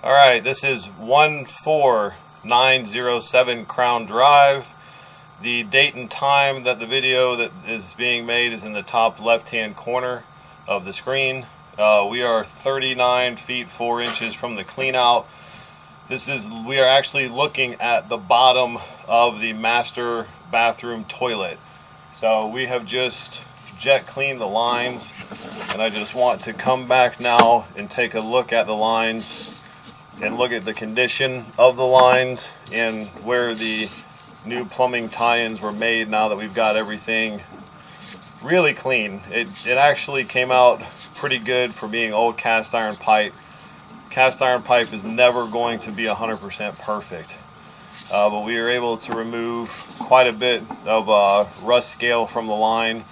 Alright, this is 14907 Crown Drive. The date and time that the video that is being made is in the top left hand corner of the screen. We are 39 feet 4 inches from the clean out. We are actually looking at the bottom of the master bathroom toilet. So we have just jet cleaned the lines, and I just want to come back now and take a look at the lines and look at the condition of the lines and where the new plumbing tie-ins were made now that we've got everything really clean. It actually came out pretty good for being old cast iron pipe. Cast iron pipe is never going to be 100% perfect, but we were able to remove quite a bit of rust scale from the line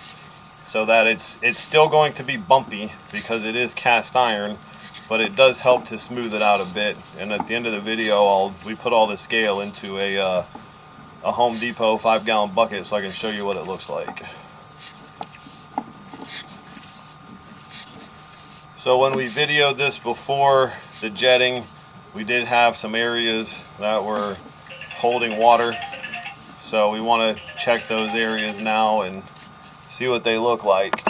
so that it's still going to be bumpy because it is cast iron, but it does help to smooth it out a bit. And at the end of the video, we put all the scale into a Home Depot 5-gallon bucket so I can show you what it looks like. So when we videoed this before the jetting, we did have some areas that were holding water. So we want to check those areas now and see what they look like.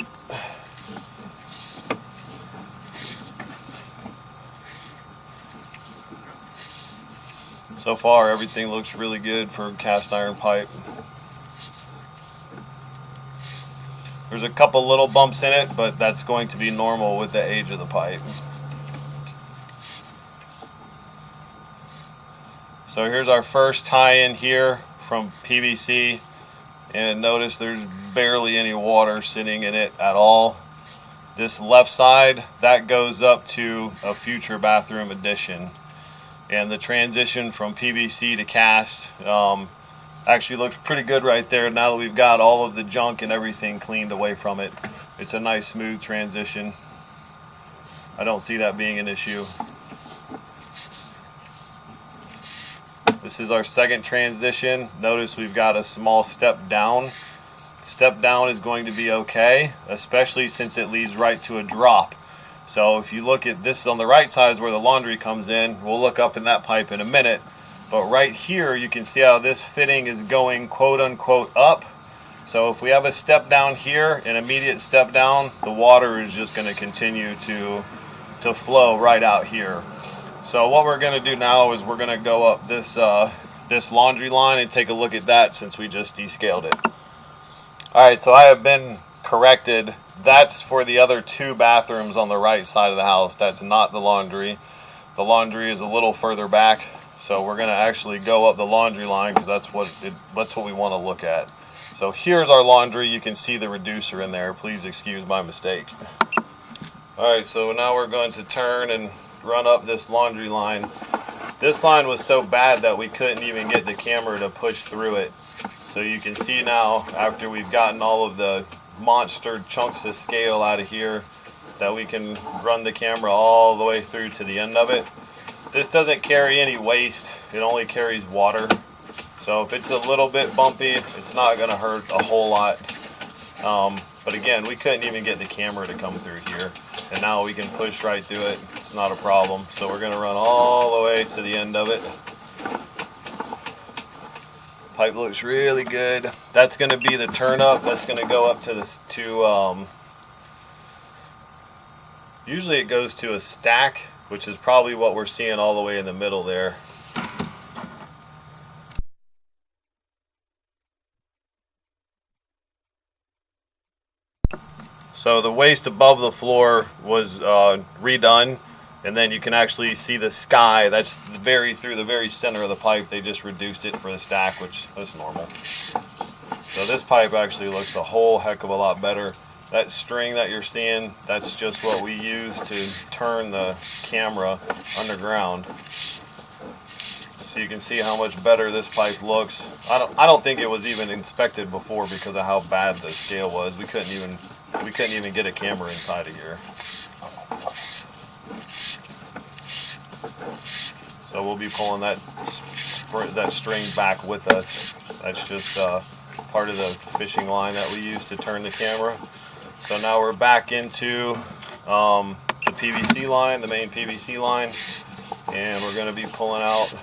So far, everything looks really good for cast iron pipe. There's a couple little bumps in it, but that's going to be normal with the age of the pipe. So here's our first tie-in here from PVC, and notice there's barely any water sitting in it at all. This left side, that goes up to a future bathroom addition. And the transition from PVC to cast actually looks pretty good right there now that we've got all of the junk and everything cleaned away from it. It's a nice smooth transition. I don't see that being an issue. This is our second transition. Notice we've got a small step down. Step down is going to be okay, especially since it leads right to a drop. So if you look at this on the right side is where the laundry comes in. We'll look up in that pipe in a minute. But right here you can see how this fitting is going quote unquote up. So if we have a step down here, an immediate step down, the water is just going to continue to flow right out here. So what we're going to do now is we're going to go up this laundry line and take a look at that since we just descaled it. Alright, so I have been corrected. That's for the other two bathrooms on the right side of the house. That's not the laundry. The laundry is a little further back, so we're going to actually go up the laundry line because that's what we want to look at. So here's our laundry. You can see the reducer in there. Please excuse my mistake. Alright, so now we're going to turn and run up this laundry line. This line was so bad that we couldn't even get the camera to push through it. So you can see now, after we've gotten all of the monster chunks of scale out of here, that we can run the camera all the way through to the end of it. This doesn't carry any waste, it only carries water. So if it's a little bit bumpy, it's not going to hurt a whole lot. But again, we couldn't even get the camera to come through here. And now we can push right through it, it's not a problem. So we're going to run all the way to the end of it. Pipe looks really good. That's going to be the turn up. That's going to go up to this usually it goes to a stack, which is probably what we're seeing all the way in the middle there. So the waste above the floor was redone, and then you can actually see the sky. That's through the very center of the pipe. They just reduced it for the stack, which is normal. So this pipe actually looks a whole heck of a lot better. That string that you're seeing, that's just what we use to turn the camera underground. So you can see how much better this pipe looks. I don't think it was even inspected before because of how bad the scale was. We couldn't even get a camera inside of here. So we'll be pulling that string back with us. That's just part of the fishing line that we use to turn the camera. So now we're back into the PVC line, the main PVC line, and we're going to be pulling out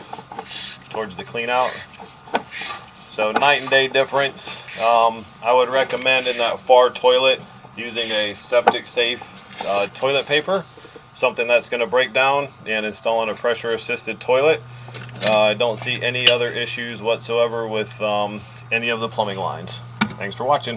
towards the clean out. So night and day difference. I would recommend in that far toilet using a septic safe toilet paper, something that's going to break down, and installing a pressure assisted toilet. I don't see any other issues whatsoever with any of the plumbing lines. Thanks for watching.